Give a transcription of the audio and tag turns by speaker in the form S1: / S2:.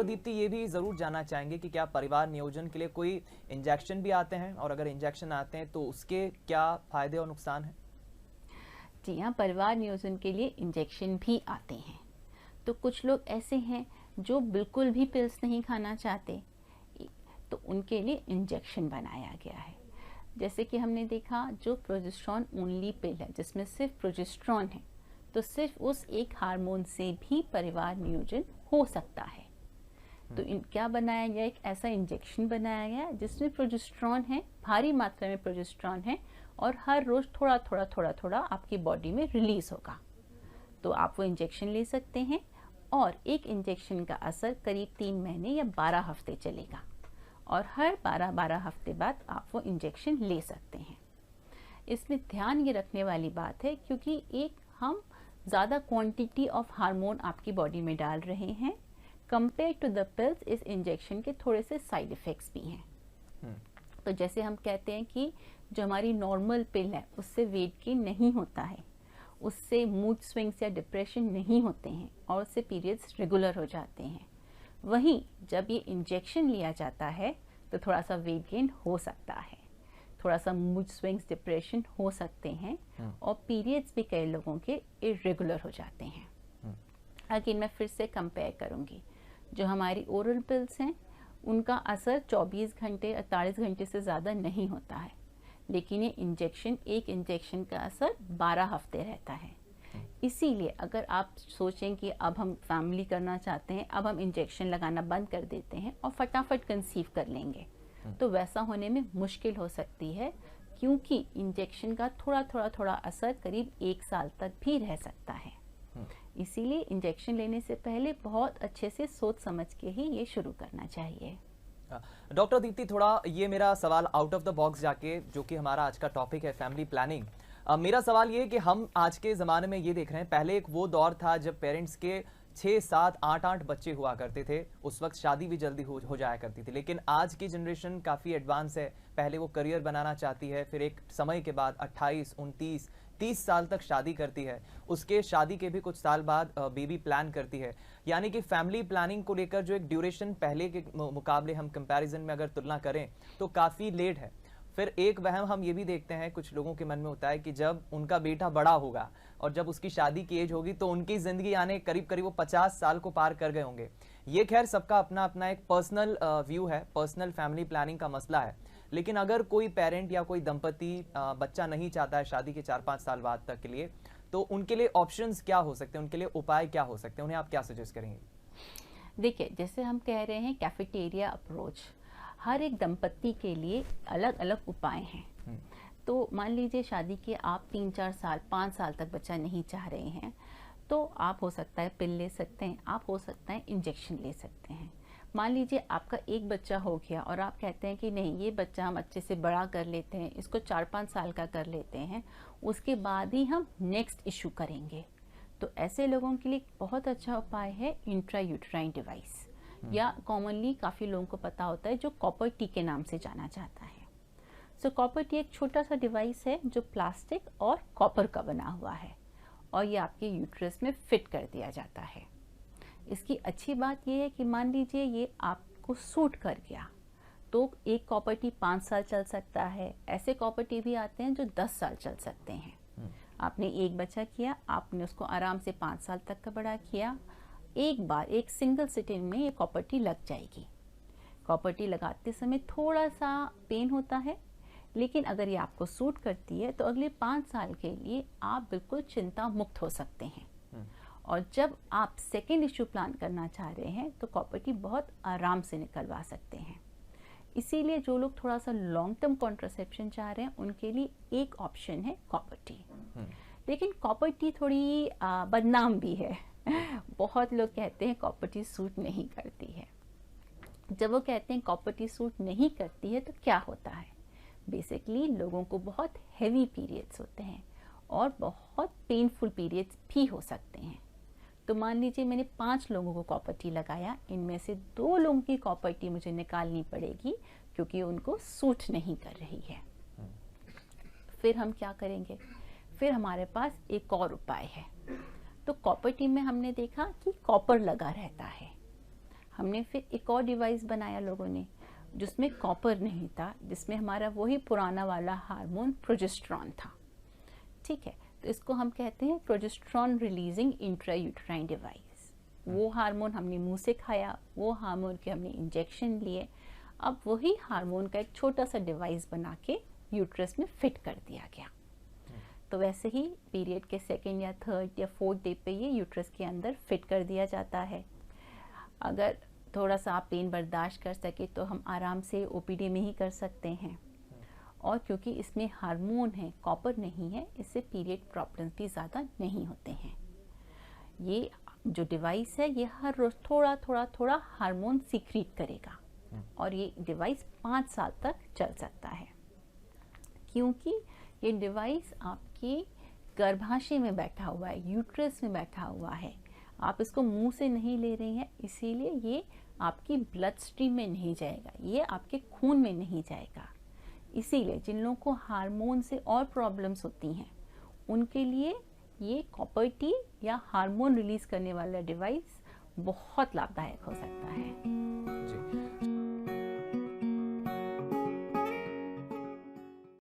S1: Doctor Deepti, ये भी ज़रूर जानना चाहेंगे कि क्या परिवार नियोजन के लिए कोई इंजेक्शन भी आते हैं, और अगर इंजेक्शन आते हैं तो उसके क्या फ़ायदे और नुकसान हैं?
S2: जी हाँ, परिवार नियोजन के लिए इंजेक्शन भी आते हैं। तो कुछ लोग ऐसे हैं जो बिल्कुल भी पिल्स नहीं खाना चाहते, तो उनके लिए इंजेक्शन बनाया गया है। जैसे कि हमने देखा, जो प्रोजेस्टेरॉन ओनली पिल है जिसमें सिर्फ प्रोजेस्टेरॉन है, तो सिर्फ उस एक हार्मोन से भी परिवार नियोजन हो सकता है। तो क्या बनाया गया, एक ऐसा इंजेक्शन बनाया गया जिसमें प्रोजेस्टेरॉन है, भारी मात्रा में प्रोजेस्टेरॉन है, और हर रोज थोड़ा थोड़ा थोड़ा थोड़ा आपकी बॉडी में रिलीज होगा। तो आप वो इंजेक्शन ले सकते हैं, और एक इंजेक्शन का असर करीब 3 महीने या 12 हफ्ते चलेगा, और हर 12-12 हफ्ते बाद आप वो इंजेक्शन ले सकते हैं। इसमें ध्यान ये रखने वाली बात है, क्योंकि एक हम ज़्यादा क्वांटिटी ऑफ हार्मोन आपकी बॉडी में डाल रहे हैं कंपेयर टू द पिल्स। इस इंजेक्शन के थोड़े से साइड इफ़ेक्ट्स भी हैं। तो जैसे हम कहते हैं कि जो हमारी नॉर्मल पिल है उससे वेट गेन नहीं होता है, उससे मूड स्विंग्स या डिप्रेशन नहीं होते हैं, और उससे पीरियड्स रेगुलर हो जाते हैं। वहीं जब ये इंजेक्शन लिया जाता है तो थोड़ा सा वेट गेन हो सकता है, थोड़ा सा मूड स्विंग्स, डिप्रेशन हो सकते हैं, और पीरियड्स भी कई लोगों के इरेगुलर हो जाते हैं। अगेन मैं फिर से कंपेयर करूंगी, जो हमारी ओरल पिल्स हैं उनका असर 24 घंटे 48 घंटे से ज़्यादा नहीं होता है, लेकिन ये इंजेक्शन, एक इंजेक्शन का असर 12 हफ्ते रहता है। इसीलिए अगर आप सोचें कि अब हम फैमिली करना चाहते हैं, अब हम इंजेक्शन लगाना बंद कर देते हैं और फटाफट कंसीव कर लेंगे, तो वैसा होने में मुश्किल हो सकती है, क्योंकि इंजेक्शन का थोड़ा थोड़ा थोड़ा असर करीब 1 साल तक भी रह सकता है। इसीलिए इंजेक्शन लेने से पहले बहुत अच्छे से सोच समझ के ही ये शुरू करना चाहिए।
S1: डॉक्टर दीप्ति, थोड़ा ये मेरा सवाल आउट ऑफ द बॉक्स जाके, जो कि हमारा आज का टॉपिक है फैमिली प्लानिंग, मेरा सवाल ये है कि हम आज के ज़माने में ये देख रहे हैं, पहले एक वो दौर था जब पेरेंट्स के 6, 7, 8 बच्चे हुआ करते थे, उस वक्त शादी भी जल्दी हो जाया करती थी। लेकिन आज की जनरेशन काफ़ी एडवांस है, पहले वो करियर बनाना चाहती है, फिर एक समय के बाद 28, 29, 30 साल तक शादी करती है, उसके शादी के भी कुछ साल बाद बेबी प्लान करती है। यानी कि फैमिली प्लानिंग को लेकर जो एक ड्यूरेशन पहले के मुकाबले हम कंपैरिजन में अगर तुलना करें तो काफ़ी लेट है। फिर एक वहम हम ये भी देखते हैं, कुछ लोगों के मन में होता है कि जब उनका बेटा बड़ा होगा और जब उसकी शादी की एज होगी तो उनकी ज़िंदगी आने करीब करीब वो 50 साल को पार कर गए होंगे। ये खैर सबका अपना अपना एक पर्सनल व्यू है, पर्सनल फैमिली प्लानिंग का मसला है। लेकिन अगर कोई पेरेंट या कोई दंपति बच्चा नहीं चाहता है शादी के 4-5 साल बाद तक के लिए, तो उनके लिए ऑप्शंस क्या हो सकते हैं, उनके लिए उपाय क्या हो सकते हैं, उन्हें आप क्या सजेस्ट करेंगे?
S2: देखिए, जैसे हम कह रहे हैं कैफेटेरिया अप्रोच, हर एक दंपत्ति के लिए अलग अलग उपाय हैं। तो मान लीजिए शादी के आप 3-4 साल 5 साल तक बच्चा नहीं चाह रहे हैं, तो आप हो सकता है पिल ले सकते हैं, आप हो सकता है इंजेक्शन ले सकते हैं। मान लीजिए आपका एक बच्चा हो गया और आप कहते हैं कि नहीं, ये बच्चा हम अच्छे से बड़ा कर लेते हैं, इसको 4-5 साल का कर लेते हैं, उसके बाद ही हम नेक्स्ट इशू करेंगे। तो ऐसे लोगों के लिए बहुत अच्छा उपाय है इंट्रायूटेराइन डिवाइस, या कॉमनली काफ़ी लोगों को पता होता है जो कॉपर टी के नाम से जाना जाता है। सो कॉपर टी एक छोटा सा डिवाइस है जो प्लास्टिक और कॉपर का बना हुआ है, और ये आपके यूट्रस में फिट कर दिया जाता है। इसकी अच्छी बात यह है कि मान लीजिए ये आपको सूट कर गया, तो एक कॉपर टी 5 साल चल सकता है। ऐसे कॉपर टी भी आते हैं जो 10 साल चल सकते हैं। आपने एक बच्चा किया, आपने उसको आराम से 5 साल तक का बड़ा किया, एक बार एक सिंगल सिटिंग में ये कॉपर टी लग जाएगी। कॉपर टी लगाते समय थोड़ा सा पेन होता है, लेकिन अगर ये आपको सूट करती है तो अगले 5 साल के लिए आप बिल्कुल चिंता मुक्त हो सकते हैं। और जब आप सेकेंड इशू प्लान करना चाह रहे हैं तो कॉपर टी बहुत आराम से निकलवा सकते हैं। इसीलिए जो लोग थोड़ा सा लॉन्ग टर्म कॉन्ट्रासेप्शन चाह रहे हैं उनके लिए एक ऑप्शन है कॉपर टी। लेकिन कॉपर टी थोड़ी बदनाम भी है। बहुत लोग कहते हैं कॉपर टी सूट नहीं करती है। जब वो कहते हैं कॉपर टी सूट नहीं करती है तो क्या होता है? बेसिकली लोगों को बहुत हैवी पीरियड्स होते हैं और बहुत पेनफुल पीरियड्स भी हो सकते हैं। तो मान लीजिए मैंने 5 लोगों को कॉपर टी लगाया, इनमें से 2 लोगों की कॉपर टी मुझे निकालनी पड़ेगी क्योंकि उनको सूट नहीं कर रही है। फिर हम क्या करेंगे? फिर हमारे पास एक और उपाय है। तो कॉपर टी में हमने देखा कि कॉपर लगा रहता है, हमने फिर एक और डिवाइस बनाया लोगों ने जिसमें कॉपर नहीं था, जिसमें हमारा वही पुराना वाला हार्मोन प्रोजेस्टेरॉन था। ठीक है, तो इसको हम कहते हैं प्रोजेस्टेरॉन रिलीजिंग इंट्रायूटेराइन डिवाइस। वो हार्मोन हमने मुंह से खाया, वो हार्मोन के हमने इंजेक्शन लिए, अब वही हार्मोन का एक छोटा सा डिवाइस बना के यूट्रस में फिट कर दिया गया। तो वैसे ही पीरियड के सेकेंड या थर्ड या फोर्थ डे पे ये यूट्रस के अंदर फिट कर दिया जाता है। अगर थोड़ा सा आप पेन बर्दाश्त कर सके तो हम आराम से ओपीडी में ही कर सकते हैं। और क्योंकि इसमें हार्मोन है, कॉपर नहीं है, इससे पीरियड प्रॉब्लम्स भी ज़्यादा नहीं होते हैं। ये जो डिवाइस है ये हर रोज थोड़ा थोड़ा थोड़ा हार्मोन सीक्रेट करेगा और ये डिवाइस 5 साल तक चल सकता है, क्योंकि ये डिवाइस आपके गर्भाशय में बैठा हुआ है, यूट्रस में बैठा हुआ है। आप इसको मुंह से नहीं ले रहे हैं, इसीलिए ये आपकी ब्लड स्ट्रीम में नहीं जाएगा, ये आपके खून में नहीं जाएगा। इसीलिए जिन लोगों को हार्मोन से और प्रॉब्लम्स होती हैं उनके लिए ये कॉपर टी या हार्मोन रिलीज करने वाला डिवाइस बहुत लाभदायक हो सकता है।